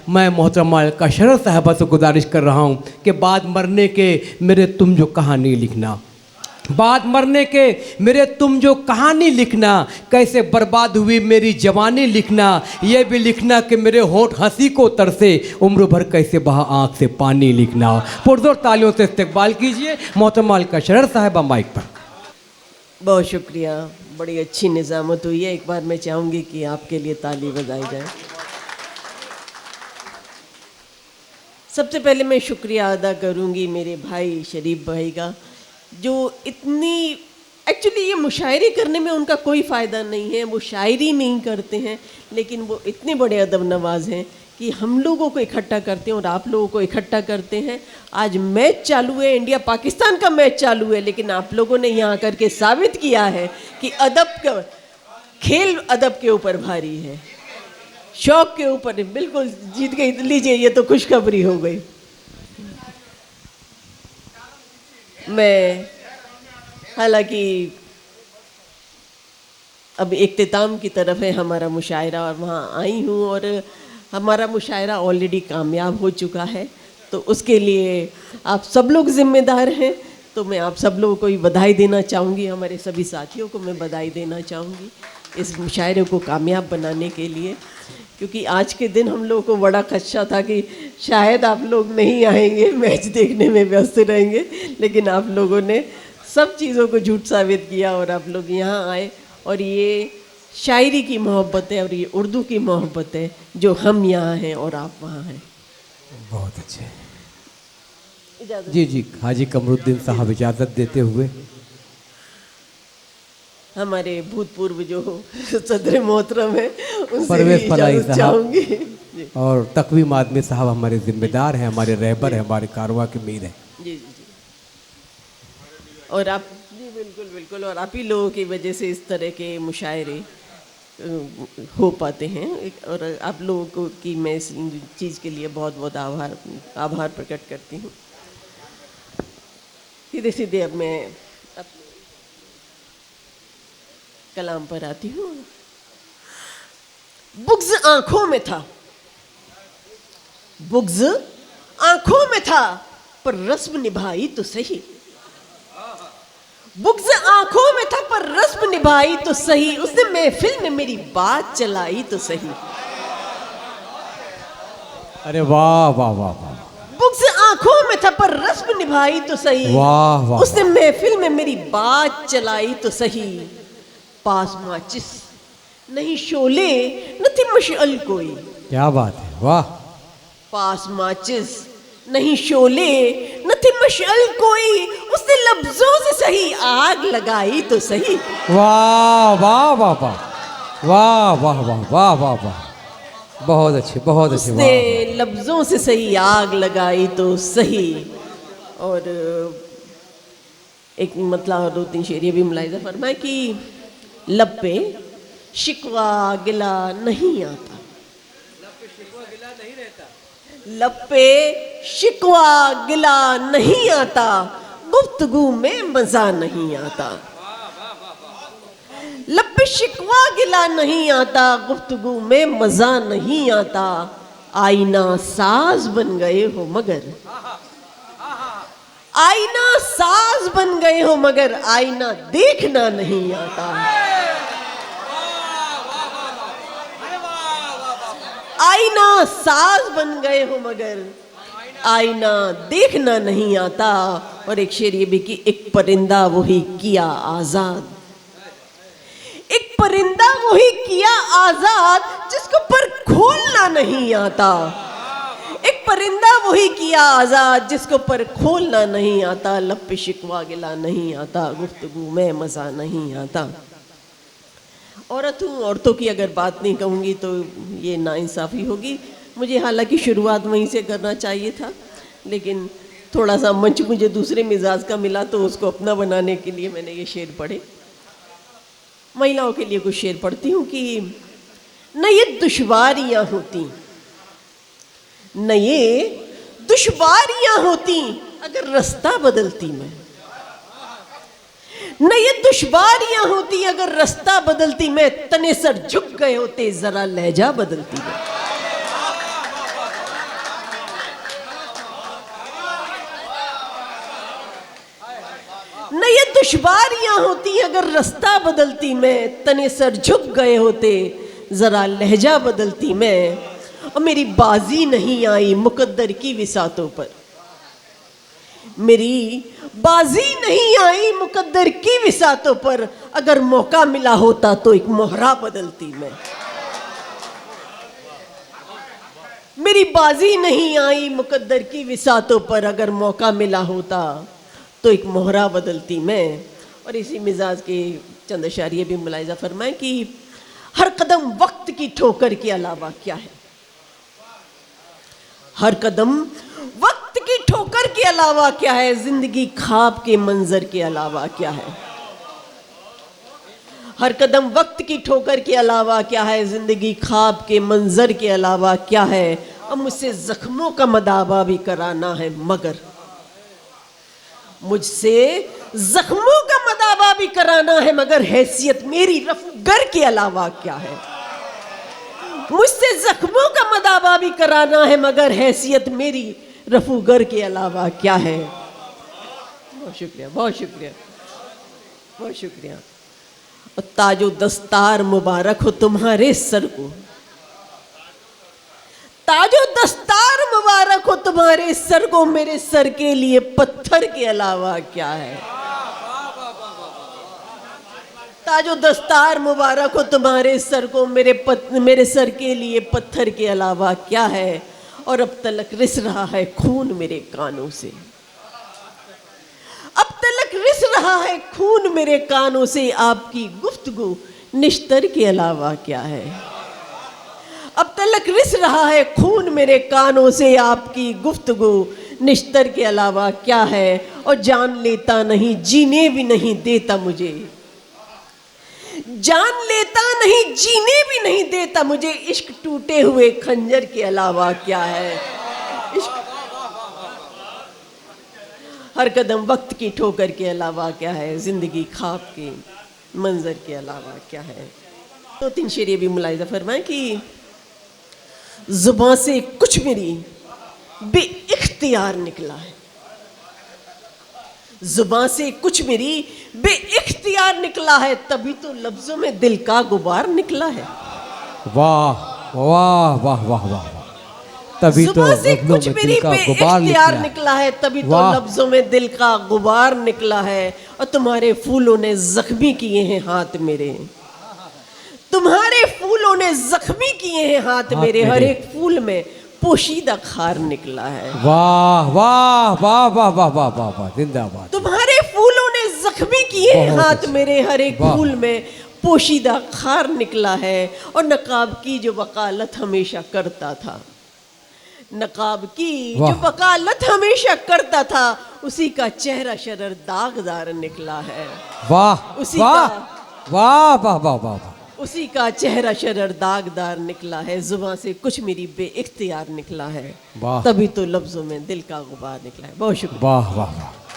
मैं मोहतरमा अलका शरफ साहबा से गुजारिश कर रहा हूँ कि बाद मरने के मेरे तुम जो कहानी लिखना, बाद मरने के मेरे तुम जो कहानी लिखना, कैसे बर्बाद हुई मेरी जवानी लिखना, ये भी लिखना कि मेरे होठ हंसी को तरसे, उम्र भर कैसे बहा आँख से पानी लिखना। पुरजोर तालियों से इस्तकबाल कीजिए मोहतरमा अलका शरफ साहबा माइक पर। बहुत शुक्रिया, बड़ी अच्छी निज़ामत हुई है। एक बार मैं चाहूँगी कि आपके लिए ताली बजाई जाए। सबसे पहले मैं शुक्रिया अदा करूँगी मेरे भाई शरीफ भाई का, जो इतनी एक्चुअली ये मुशायरे करने में उनका कोई फ़ायदा नहीं है, वो शायरी नहीं करते हैं, लेकिन वो इतने बड़े अदब नवाज हैं कि हम लोगों को इकट्ठा करते हैं और आप लोगों को इकट्ठा करते हैं। आज मैच चालू है, इंडिया पाकिस्तान का मैच चालू है, लेकिन आप लोगों ने यहाँ करके साबित किया है कि अदब का खेल अदब के ऊपर भारी है, शौक़ के ऊपर। बिल्कुल जीत गई, लीजिए ये तो खुशखबरी हो गई। मैं हालांकि अब इख्तिताम की तरफ है हमारा मुशायरा और वहाँ आई हूँ, और हमारा मुशायरा ऑलरेडी कामयाब हो चुका है, तो उसके लिए आप सब लोग ज़िम्मेदार हैं। तो मैं आप सब लोगों को ही बधाई देना चाहूँगी, हमारे सभी साथियों को मैं बधाई देना चाहूँगी इस मुशायरे को कामयाब बनाने के लिए, क्योंकि आज के दिन हम लोगों को बड़ा खदशा था कि शायद आप लोग नहीं आएंगे, मैच देखने में व्यस्त रहेंगे, लेकिन आप लोगों ने सब चीज़ों को झूठ साबित किया और आप लोग यहाँ आए। और ये शायरी की मोहब्बत है और ये उर्दू की मोहब्बत है, जो हम यहाँ हैं और आप वहाँ हैं। बहुत अच्छे। जी जी, हाजी कमरुद्दीन साहब इजाज़त देते हुए हमारे भूतपूर्व जो सदर मोहतरम है परवेज़ फलाही साहब और तकवीम आदमी साहब हमारे जिम्मेदार हैं, हमारे रहबर हैं, हमारे कारवां की मीर हैं। जी जी जी। और आप जी बिल्कुल बिल्कुल, और आप ही लोगों की वजह से इस तरह के मुशायरे हो पाते हैं, और आप लोगों को की मैं इस चीज़ के लिए बहुत बहुत आभार प्रकट करती हूँ। सीधे सीधे अब मैं कलाम पर आती हूँ। बुग़्ज़ आंखों में था, बुग़्ज़ आंखों में था, पर रस्म निभाई तो सही। बुग़्ज़ आंखों में था पर रस्म निभाई तो सही, उसने महफिल में मेरी बात चलाई तो सही। अरे वाह वाह वाह वाह। बुग़्ज़ आंखों में था पर रस्म निभाई तो सही, वाह वाह। उसने महफिल में मेरी बात चलाई तो सही। पास माचिस नहीं शोले न थी मशअल कोई। क्या बात है, वाह। पास माचिस नहीं शोले न थी मशअल कोई, उसने लफ्जों से सही आग लगाई तो सही। वाह वाह वाह वाह वाह वाह वाह वाह वाह वाह, बहुत अच्छे बहुत अच्छे। उसने लफ्जों से सही आग लगाई तो सही। और एक मतलब 2-3 शेर ये भी मुलाहिज़ा फरमाए कि लब पे शिकवा गिला नहीं आता, लब पे शिकवा गिला नहीं आता, गुफ्तगू में मज़ा नहीं आता। लब पे शिकवा गिला नहीं आता, गुफ्तगू में मज़ा नहीं आता। आईना साज बन गए हो मगर, आईना साज बन गए हो मगर आईना देखना नहीं आता। आईना साज बन गए हो मगर आईना देखना नहीं आता। और एक शेर ये भी कि एक परिंदा वही किया आजाद, एक परिंदा वही किया आजाद, जिसको पर खोलना नहीं आता। एक परिंदा वही किया आजाद, जिसको पर खोलना नहीं आता। लब पे शिकवा गिला नहीं आता, गुफ्तगू में मज़ा नहीं आता। औरत हूँ, औरतों की अगर बात नहीं कहूँगी तो ये नाइंसाफ़ी होगी। मुझे हालांकि शुरुआत वहीं से करना चाहिए था, लेकिन थोड़ा सा मंच मुझे दूसरे मिजाज का मिला, तो उसको अपना बनाने के लिए मैंने ये शेर पढ़े। महिलाओं के लिए कुछ शेर पढ़ती हूँ कि न ये दुश्वारियाँ होती, न ये दुश्वारियाँ होती अगर रास्ता बदलती मैं, न ये दुश्वारियाँ होती अगर रास्ता बदलती मैं। तने सर झुक गए होते जरा लहजा बदलती मैं। दुश्वारियां होती अगर रास्ता बदलती मैं, तने सर झुक गए होते जरा लहजा बदलती मैं, और मेरी बाजी नहीं आई मुकद्दर की विसातों पर, मेरी बाजी नहीं आई मुकद्दर की विसातों पर, अगर मौका मिला होता तो एक मोहरा बदलती मैं। मेरी बाजी नहीं आई मुकद्दर की विसातों पर, अगर मौका मिला होता तो एक मोहरा बदलती मैं। और इसी मिजाज के चंद अशारिये भी मुलाहिजा फरमाएं कि हर कदम वक्त की ठोकर के अलावा क्या है, हर कदम वक्त की ठोकर के अलावा क्या है, जिंदगी ख्वाब के मंजर के अलावा क्या है, हर कदम वक्त की ठोकर के अलावा क्या है, जिंदगी ख्वाब के मंजर के अलावा क्या है। अब मुझसे जख्मों का मदावा भी कराना है मगर, मुझसे जख्मों का मदावा भी कराना है मगर, हैसियत मेरी रफूगर के अलावा क्या है। मुझसे जख्मों का मदावा भी कराना है मगर, हैसियत मेरी रफूगर के अलावा क्या है। बहुत शुक्रिया, बहुत शुक्रिया, बहुत शुक्रिया। और ताजो दस्तार मुबारक हो तुम्हारे सर को, ताजो दस्तार मुबारक हो तुम्हारे सर को, मेरे सर के लिए पत्थर के अलावा क्या है। ताजो दस्तार मुबारक हो तुम्हारे सर को, मेरे सर के लिए पत्थर के अलावा क्या है। और अब तलक रिस रहा है खून मेरे कानों से, अब तलक रिस रहा है खून मेरे कानों से, आपकी गुफ्तगू निश्तर के अलावा क्या है। अब तलक रिस रहा है खून मेरे कानों से, आपकी गुफ्तगू निश्तर के अलावा क्या है। और जान लेता नहीं जीने भी नहीं देता मुझे, जान लेता नहीं जीने भी नहीं देता मुझे, इश्क टूटे हुए खंजर के अलावा क्या है। इश्क हर कदम वक्त की ठोकर के अलावा क्या है, जिंदगी ख्वाब के मंजर के अलावा क्या है। दो तीन शेर ये भी मुलाहिजा फरमाएं कि जुबान से कुछ मेरी बेइख्तियार निकला है, जुबान से कुछ मेरी बेइख्तियार निकला है, तभी तो लफ्जों में दिल का गुबार निकला है। वाह वाह वाह वाह वाह, तभी तो जुबान से लफ्जों कुछ में मेरी दिल का गुबार बेइख्तियार निकला है, तभी तो वाह। लफ्जों में दिल का गुबार निकला है। और तुम्हारे फूलों ने जख्मी किए हैं हाथ मेरे, तुम्हारे फूलों ने जख्मी किए हैं हाथ मेरे, हर एक फूल में पोशीदा खार निकला है। वाह वाह वाह वाह वाह वाह वाह वाह, जिंदाबाद। तुम्हारे फूलों ने जख्मी किए हैं बहुत हाथ अच्छा। मेरे, हर एक वाह। फूल में पोशीदा खार निकला है। और नकाब की जो वकालत हमेशा करता था, नकाब की वाह। जो वकालत हमेशा करता था, उसी का चेहरा शरर दागदार निकला है। वाह उसी वाह का वाह वाह वाह वाह वाह, उसी का चेहरा शरर दागदार निकला है। जुबान से कुछ मेरी बेइख्तियार निकला है, वाह। तभी तो लफ्जों में दिल का गुबार निकला है। बहुत शुक्रिया। वाह वाह वाह।